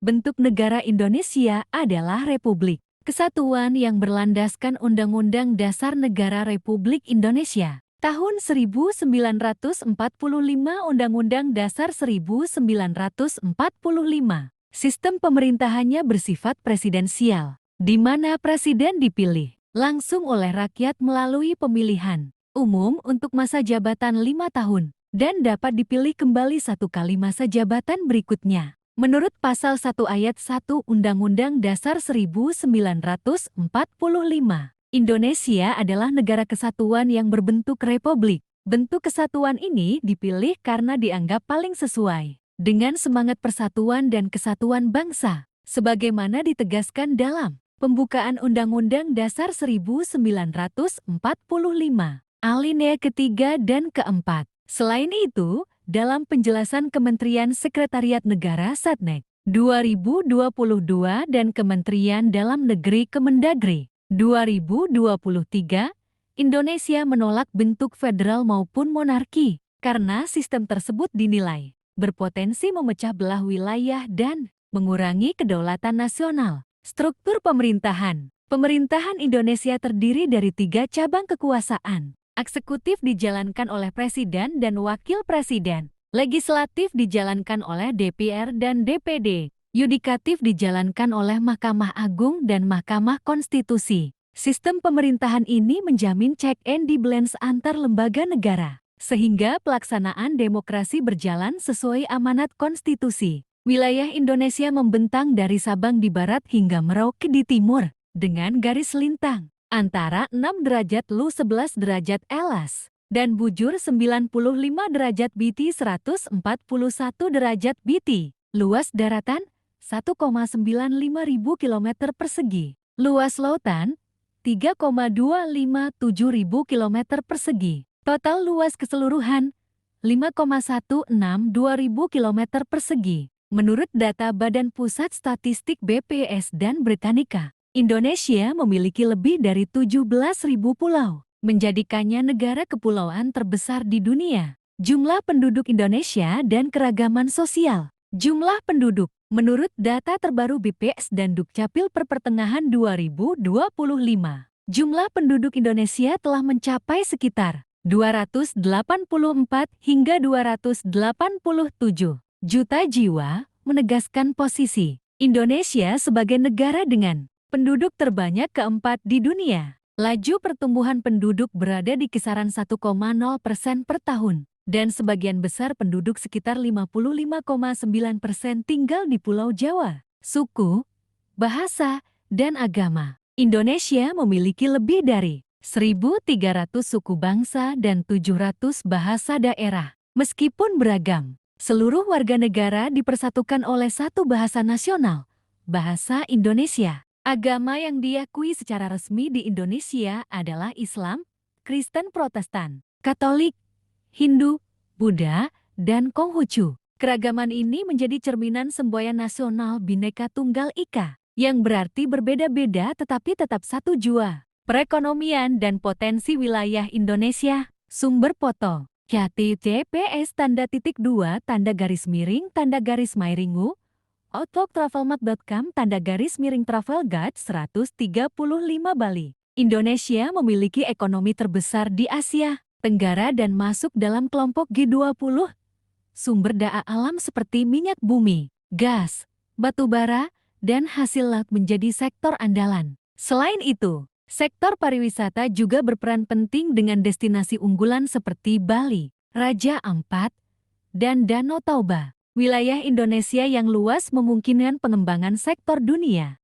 Bentuk negara Indonesia adalah republik. Kesatuan yang berlandaskan Undang-Undang Dasar Negara Republik Indonesia. Tahun 1945 Undang-Undang Dasar 1945. Sistem pemerintahannya bersifat presidensial, di mana presiden dipilih langsung oleh rakyat melalui pemilihan umum untuk masa jabatan 5 tahun dan dapat dipilih kembali 1 kali masa jabatan berikutnya. Menurut Pasal 1 Ayat 1 Undang-Undang Dasar 1945, Indonesia adalah negara kesatuan yang berbentuk republik. Bentuk kesatuan ini dipilih karena dianggap paling sesuai dengan semangat persatuan dan kesatuan bangsa, sebagaimana ditegaskan dalam Pembukaan Undang-Undang Dasar 1945, alinea ketiga dan keempat. Selain itu, dalam penjelasan Kementerian Sekretariat Negara Satnek 2022 dan Kementerian Dalam Negeri Kemendagri 2023, Indonesia menolak bentuk federal maupun monarki karena sistem tersebut dinilai berpotensi memecah belah wilayah dan mengurangi kedaulatan nasional. Struktur pemerintahan. Pemerintahan Indonesia terdiri dari 3 cabang kekuasaan. Eksekutif dijalankan oleh Presiden dan Wakil Presiden. Legislatif dijalankan oleh DPR dan DPD. Yudikatif dijalankan oleh Mahkamah Agung dan Mahkamah Konstitusi. Sistem pemerintahan ini menjamin check and balance antar lembaga negara, sehingga pelaksanaan demokrasi berjalan sesuai amanat konstitusi. Wilayah Indonesia membentang dari Sabang di barat hingga Merauke di timur, dengan garis lintang antara 6 derajat Lu 11 derajat Elas, dan bujur 95 derajat BT 141 derajat BT. Luas daratan 1,95 ribu kilometer persegi. Luas lautan 3,257 ribu kilometer persegi. Total luas keseluruhan 5,162 ribu kilometer persegi. Menurut data Badan Pusat Statistik BPS dan Britannica, Indonesia memiliki lebih dari 17.000 pulau, menjadikannya negara kepulauan terbesar di dunia. Jumlah penduduk Indonesia dan keragaman sosial. Jumlah penduduk, menurut data terbaru BPS dan Dukcapil per pertengahan 2025, jumlah penduduk Indonesia telah mencapai sekitar 284 hingga 287 juta jiwa, menegaskan posisi Indonesia sebagai negara dengan penduduk terbanyak keempat di dunia. Laju pertumbuhan penduduk berada di kisaran 1,0% per tahun, dan sebagian besar penduduk sekitar 55,9% tinggal di Pulau Jawa. Suku, bahasa, dan agama. Indonesia memiliki lebih dari 1.300 suku bangsa dan 700 bahasa daerah. Meskipun beragam, seluruh warga negara dipersatukan oleh satu bahasa nasional, bahasa Indonesia. Agama yang diakui secara resmi di Indonesia adalah Islam, Kristen Protestan, Katolik, Hindu, Buddha, dan Konghucu. Keragaman ini menjadi cerminan semboyan nasional Bhinneka Tunggal Ika, yang berarti berbeda-beda tetapi tetap satu jua. Perekonomian dan potensi wilayah Indonesia. Sumber foto https://2 outlooktravelmap.com /travel guide 135 Bali. Indonesia memiliki ekonomi terbesar di Asia Tenggara dan masuk dalam kelompok G20. Sumber daya alam seperti minyak bumi, gas, batu bara, dan hasil laut menjadi sektor andalan. Selain itu, sektor pariwisata juga berperan penting dengan destinasi unggulan seperti Bali, Raja Ampat, dan Danau Toba. Wilayah Indonesia yang luas memungkinkan pengembangan sektor dunia